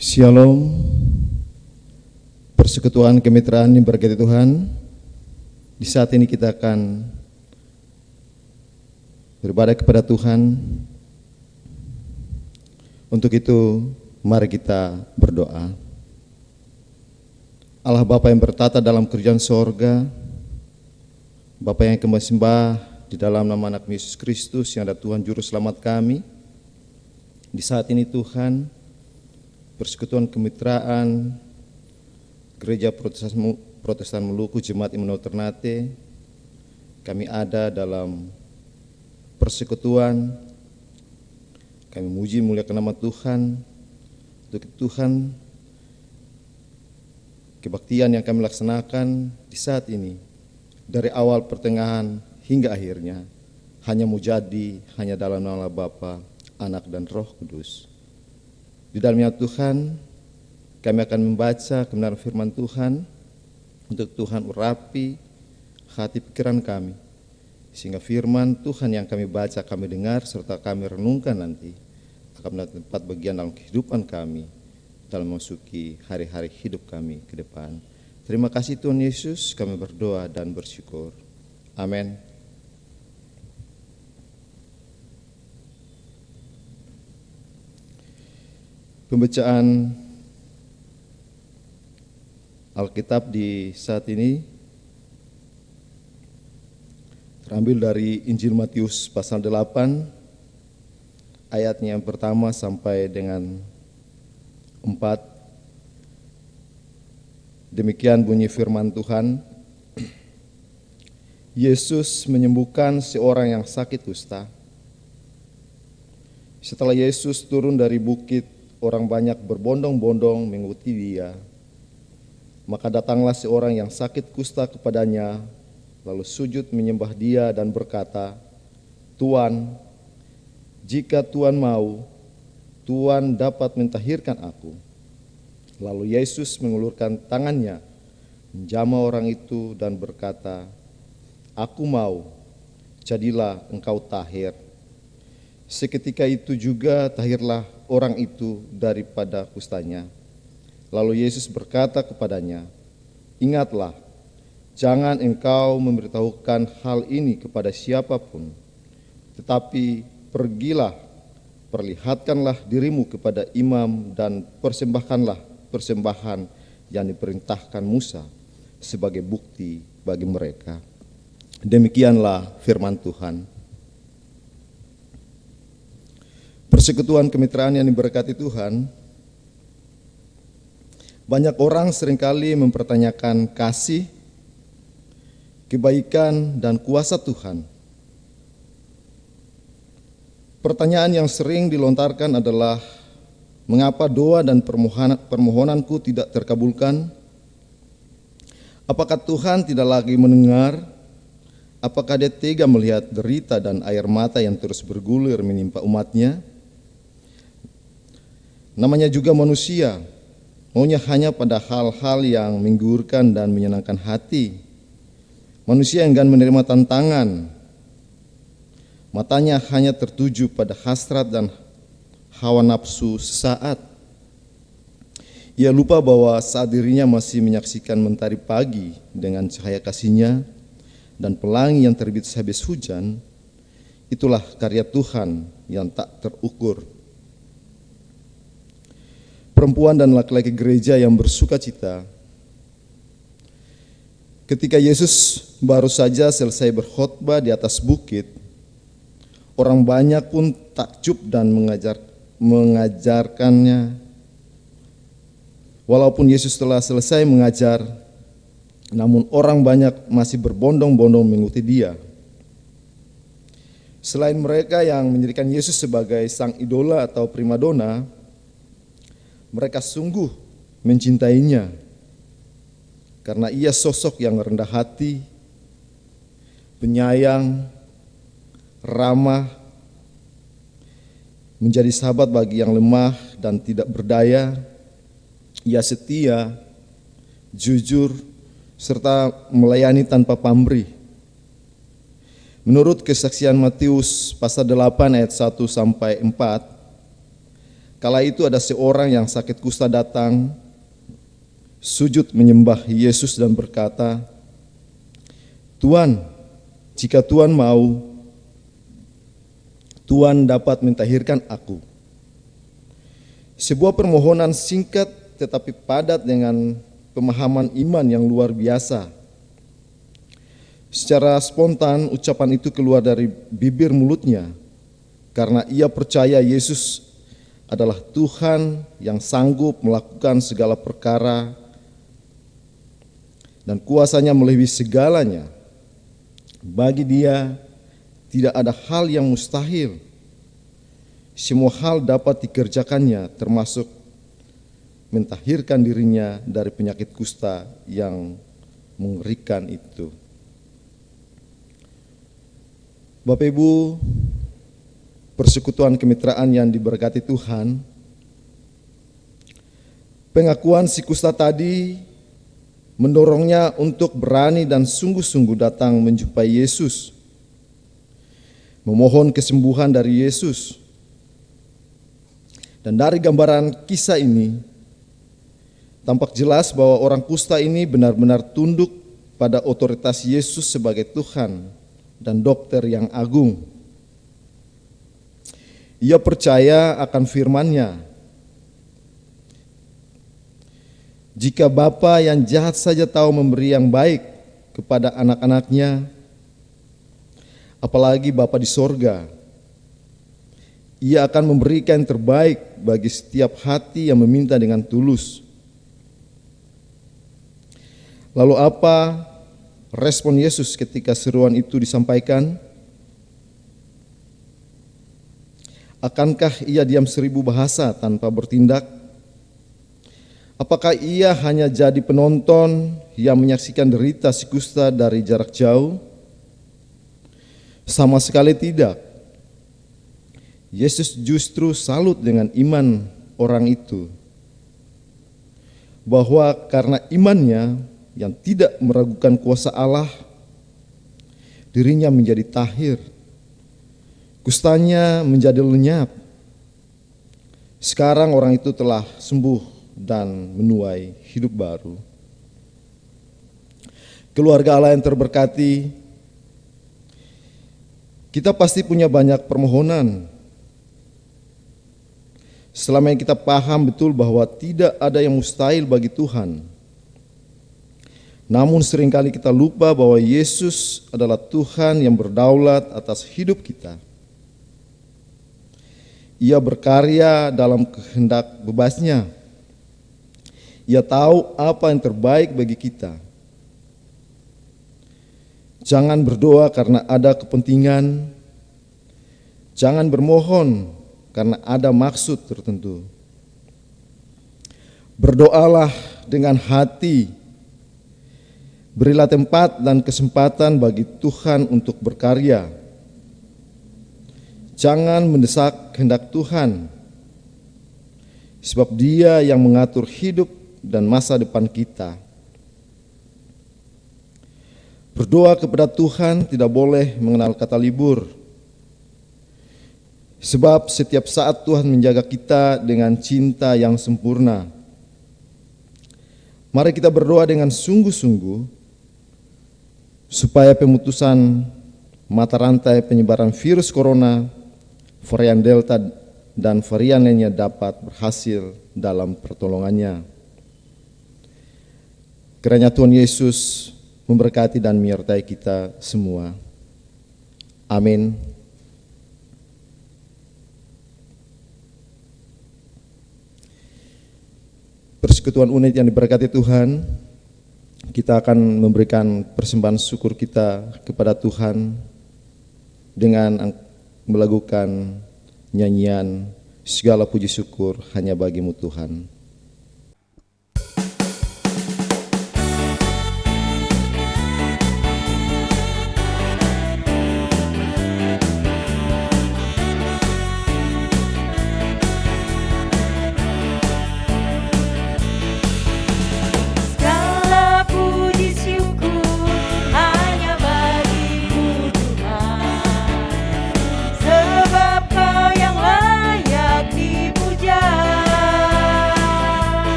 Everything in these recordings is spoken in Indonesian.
Shalom, persekutuan kemitraan yang berkati Tuhan. Di saat ini kita akan beribadah kepada Tuhan. Untuk itu, mari kita berdoa. Allah Bapa yang bertata dalam kerajaan sorga, Bapa yang kami sembah di dalam nama anak Yesus Kristus yang ada Tuhan Juru Selamat kami. Di saat ini Tuhan, Persekutuan Kemitraan Gereja Protestan Maluku Jemaat Immanuel Ternate, kami ada dalam persekutuan. Kami muji muliakan nama Tuhan. Untuk Tuhan, kebaktian yang kami laksanakan di saat ini, dari awal pertengahan hingga akhirnya, hanya mujadi, hanya dalam nama Bapa, Anak dan Roh Kudus. Di dalamnya Tuhan, kami akan membaca kebenaran firman Tuhan, untuk Tuhan urapi hati pikiran kami, sehingga firman Tuhan yang kami baca, kami dengar, serta kami renungkan nanti, akan mendapat tempat bagian dalam kehidupan kami, dalam memasuki hari-hari hidup kami ke depan. Terima kasih Tuhan Yesus, kami berdoa dan bersyukur. Amin. Pembacaan Alkitab di saat ini terambil dari Injil Matius pasal 8, ayatnya yang pertama sampai dengan 4. Demikian bunyi firman Tuhan. Yesus menyembuhkan seorang yang sakit kusta. Setelah Yesus turun dari bukit, orang banyak berbondong-bondong mengikuti dia. Maka datanglah seorang yang sakit kusta kepadanya, lalu sujud menyembah dia dan berkata, "Tuan, jika Tuan mau, Tuan dapat mentahirkan aku." Lalu Yesus mengulurkan tangannya, menjamah orang itu dan berkata, "Aku mau, jadilah engkau tahir." Seketika itu juga tahirlah orang itu daripada kustanya. Lalu Yesus berkata kepadanya, "Ingatlah, jangan engkau memberitahukan hal ini kepada siapapun, tetapi pergilah, perlihatkanlah dirimu kepada imam dan persembahkanlah persembahan yang diperintahkan Musa sebagai bukti bagi mereka." Demikianlah firman Tuhan. Persekutuan kemitraan yang diberkati Tuhan, banyak orang seringkali mempertanyakan kasih, kebaikan, dan kuasa Tuhan. Pertanyaan yang sering dilontarkan adalah, mengapa doa dan permohonanku tidak terkabulkan? Apakah Tuhan tidak lagi mendengar? Apakah Dia tega melihat derita dan air mata yang terus bergulir menimpa umatnya? Namanya juga manusia, maunya hanya pada hal-hal yang menggugurkan dan menyenangkan hati. Manusia enggan menerima tantangan. Matanya hanya tertuju pada hasrat dan hawa nafsu sesaat. Ia lupa bahwa saat dirinya masih menyaksikan mentari pagi dengan cahaya kasihnya dan pelangi yang terbit sehabis hujan, itulah karya Tuhan yang tak terukur. Perempuan dan laki-laki gereja yang bersuka cita. Ketika Yesus baru saja selesai berkhotbah di atas bukit, orang banyak pun takjub dan mengajarkannya. Walaupun Yesus telah selesai mengajar, namun orang banyak masih berbondong-bondong mengikuti dia. Selain mereka yang menjadikan Yesus sebagai sang idola atau primadona, mereka sungguh mencintainya karena ia sosok yang rendah hati, penyayang, ramah, menjadi sahabat bagi yang lemah dan tidak berdaya. Ia setia, jujur, serta melayani tanpa pamrih. Menurut kesaksian Matius pasal 8 ayat 1 sampai 4, Kala itu ada seorang yang sakit kusta datang, sujud menyembah Yesus dan berkata, "Tuan, jika Tuan mau, Tuan dapat mentahirkan aku." Sebuah permohonan singkat tetapi padat dengan pemahaman iman yang luar biasa. Secara spontan ucapan itu keluar dari bibir mulutnya karena ia percaya Yesus adalah Tuhan yang sanggup melakukan segala perkara dan kuasanya melebihi segalanya. Bagi dia tidak ada hal yang mustahil. Semua hal dapat dikerjakannya, termasuk mentahirkan dirinya dari penyakit kusta yang mengerikan itu. Bapak Ibu, persekutuan kemitraan yang diberkati Tuhan, pengakuan si kusta tadi mendorongnya untuk berani dan sungguh-sungguh datang menjumpai Yesus, memohon kesembuhan dari Yesus. Dan dari gambaran kisah ini, tampak jelas bahwa orang kusta ini benar-benar tunduk pada otoritas Yesus sebagai Tuhan dan dokter yang agung. Ia percaya akan firman-Nya. Jika Bapa yang jahat saja tahu memberi yang baik kepada anak-anaknya, apalagi Bapa di sorga, Ia akan memberikan yang terbaik bagi setiap hati yang meminta dengan tulus. Lalu apa respon Yesus ketika seruan itu disampaikan? Akankah ia diam 1000 bahasa tanpa bertindak? Apakah ia hanya jadi penonton yang menyaksikan derita si kusta dari jarak jauh? Sama sekali tidak. Yesus justru salut dengan iman orang itu, bahwa karena imannya yang tidak meragukan kuasa Allah, dirinya menjadi tahir. Kustanya menjadi lenyap. Sekarang orang itu telah sembuh dan menuai hidup baru. Keluarga Allah yang terberkati, kita pasti punya banyak permohonan. Selama yang kita paham betul bahwa tidak ada yang mustahil bagi Tuhan. Namun seringkali kita lupa bahwa Yesus adalah Tuhan yang berdaulat atas hidup kita. Ia berkarya dalam kehendak bebasnya. Ia tahu apa yang terbaik bagi kita. Jangan berdoa karena ada kepentingan. Jangan bermohon karena ada maksud tertentu. Berdoalah dengan hati. Berilah tempat dan kesempatan bagi Tuhan untuk berkarya. Jangan mendesak kehendak Tuhan, sebab Dia yang mengatur hidup dan masa depan kita. Berdoa kepada Tuhan tidak boleh mengenal kata libur, sebab setiap saat Tuhan menjaga kita dengan cinta yang sempurna. Mari kita berdoa dengan sungguh-sungguh, supaya pemutusan mata rantai penyebaran virus corona, varian Delta dan varian lainnya dapat berhasil dalam pertolongannya. Kiranya Tuhan Yesus memberkati dan menyertai kita semua. Amin. Persekutuan unit yang diberkati Tuhan, kita akan memberikan persembahan syukur kita kepada Tuhan dengan melakukan nyanyian segala puji syukur hanya bagimu Tuhan. Sebab Kau yang layak dipuja.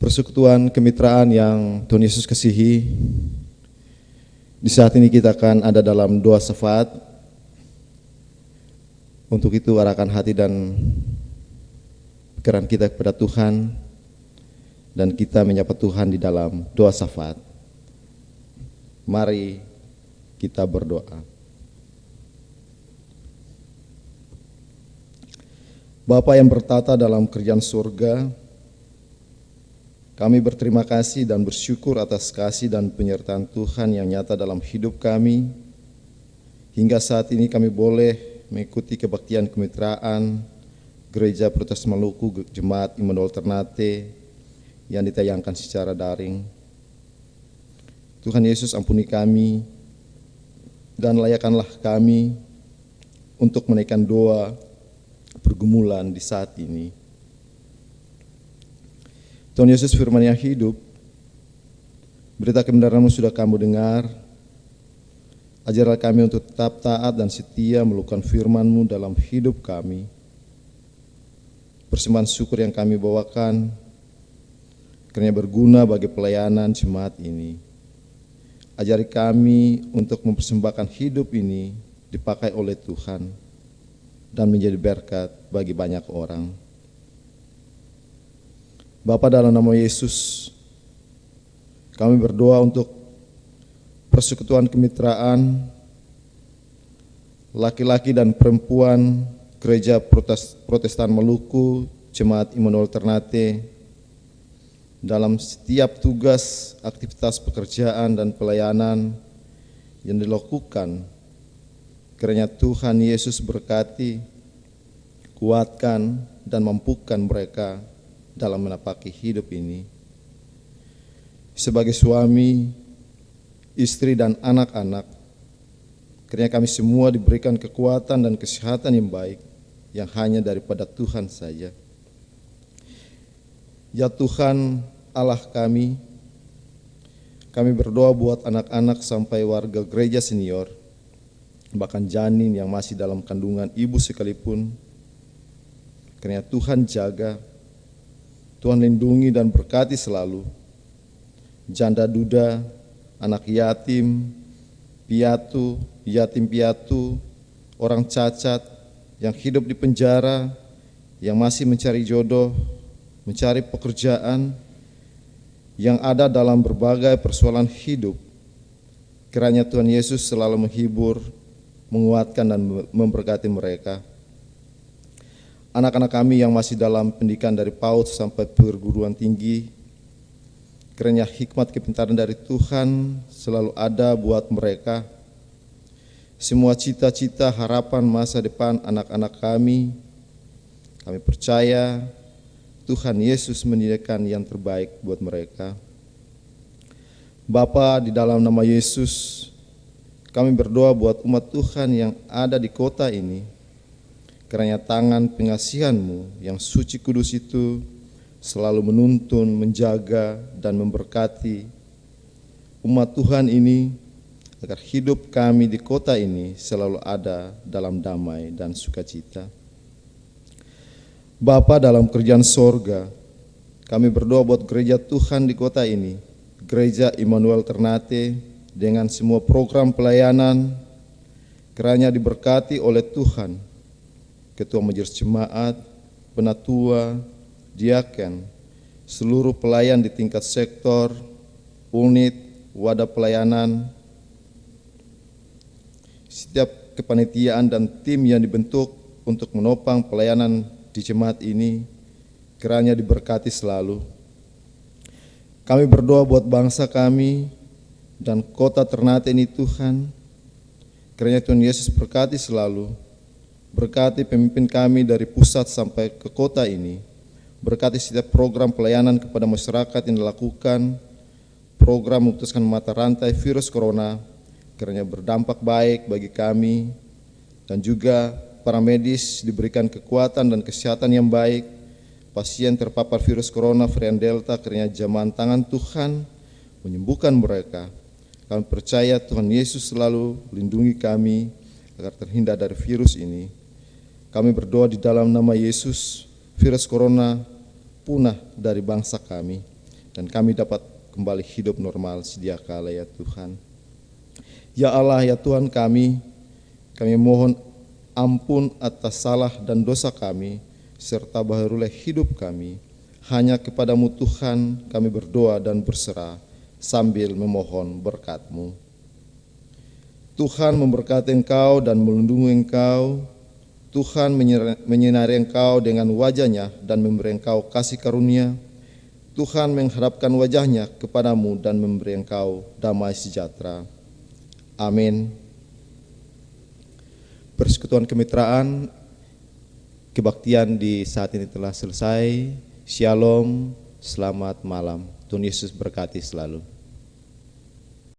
Persekutuan kemitraan yang Tuhan Yesus kasihi, di saat ini kita akan ada dalam doa syafaat. Untuk itu arahkan hati dan pikiran kita kepada Tuhan, dan kita menyapa Tuhan di dalam doa syafaat. Mari kita berdoa. Bapa yang bertata dalam kerajaan surga, kami berterima kasih dan bersyukur atas kasih dan penyertaan Tuhan yang nyata dalam hidup kami. Hingga saat ini kami boleh mengikuti kebaktian kemitraan Gereja Protestan Maluku Jemaat Immanuel Ternate yang ditayangkan secara daring. Tuhan Yesus, ampuni kami dan layakkanlah kami untuk menaikkan doa pergumulan di saat ini. Tuhan Yesus, firman yang hidup, berita kebenaran-Mu sudah kami dengar. Ajarlah kami untuk tetap taat dan setia melakukan firman-Mu dalam hidup kami. Persembahan syukur yang kami bawakan kiranya berguna bagi pelayanan jemaat ini. Ajari kami untuk mempersembahkan hidup ini dipakai oleh Tuhan dan menjadi berkat bagi banyak orang. Bapa, dalam nama Yesus, kami berdoa untuk persekutuan kemitraan laki-laki dan perempuan Gereja Protestan Maluku Jemaat Immanuel Ternate dalam setiap tugas, aktivitas pekerjaan dan pelayanan yang dilakukan. Kiranya Tuhan Yesus berkati, kuatkan dan mampukan mereka dalam menapaki hidup ini. Sebagai suami, istri dan anak-anak, kiranya kami semua diberikan kekuatan dan kesehatan yang baik yang hanya daripada Tuhan saja. Ya Tuhan Allah kami berdoa buat anak-anak sampai warga gereja senior, bahkan janin yang masih dalam kandungan ibu sekalipun. Kiranya Tuhan jaga, Tuhan lindungi dan berkati selalu janda duda, anak yatim, piatu, yatim piatu, orang cacat yang hidup di penjara, yang masih mencari jodoh, mencari pekerjaan, yang ada dalam berbagai persoalan hidup. Kiranya Tuhan Yesus selalu menghibur, menguatkan dan memberkati mereka. Anak-anak kami yang masih dalam pendidikan dari PAUD sampai perguruan tinggi, kiranya hikmat kepintaran dari Tuhan selalu ada buat mereka. Semua cita-cita, harapan masa depan anak-anak kami percaya Tuhan Yesus menyediakan yang terbaik buat mereka. Bapa, di dalam nama Yesus, kami berdoa buat umat Tuhan yang ada di kota ini. Kiranya tangan pengasihan-Mu yang suci kudus itu selalu menuntun, menjaga, dan memberkati umat Tuhan ini, agar hidup kami di kota ini selalu ada dalam damai dan sukacita. Bapa, dalam kerajaan sorga, kami berdoa buat gereja Tuhan di kota ini, Gereja Immanuel Ternate, dengan semua program pelayanan, kiranya diberkati oleh Tuhan. Ketua Majelis Jemaat, penatua, diaken, seluruh pelayan di tingkat sektor, unit, wadah pelayanan, setiap kepanitiaan dan tim yang dibentuk untuk menopang pelayanan di jemaat ini, kiranya diberkati selalu. Kami berdoa buat bangsa kami dan kota Ternate ini Tuhan, kiranya Tuhan Yesus berkati selalu. Berkati pemimpin kami dari pusat sampai ke kota ini. Berkati setiap program pelayanan kepada masyarakat yang dilakukan, program memutuskan mata rantai virus corona, kiranya berdampak baik bagi kami, dan juga para medis diberikan kekuatan dan kesehatan yang baik. Pasien terpapar virus corona varian Delta, kiranya jamahan tangan Tuhan menyembuhkan mereka. Kami percaya Tuhan Yesus selalu lindungi kami agar terhindar dari virus ini. Kami berdoa di dalam nama Yesus, virus corona punah dari bangsa kami. dan kami dapat kembali hidup normal sedia kala ya Tuhan. Ya Allah, ya Tuhan kami mohon ampun atas salah dan dosa kami, serta baharulah hidup kami. Hanya kepadamu Tuhan kami berdoa dan berserah sambil memohon berkat-Mu. Tuhan memberkati engkau dan melindungi engkau. Tuhan menyinari engkau dengan wajah-Nya dan memberi engkau kasih karunia. Tuhan menghadapkan wajah-Nya kepadamu dan memberi engkau damai sejahtera. Amin. Persekutuan kemitraan kebaktian di saat ini telah selesai. Shalom, selamat malam. Tuhan Yesus berkati selalu.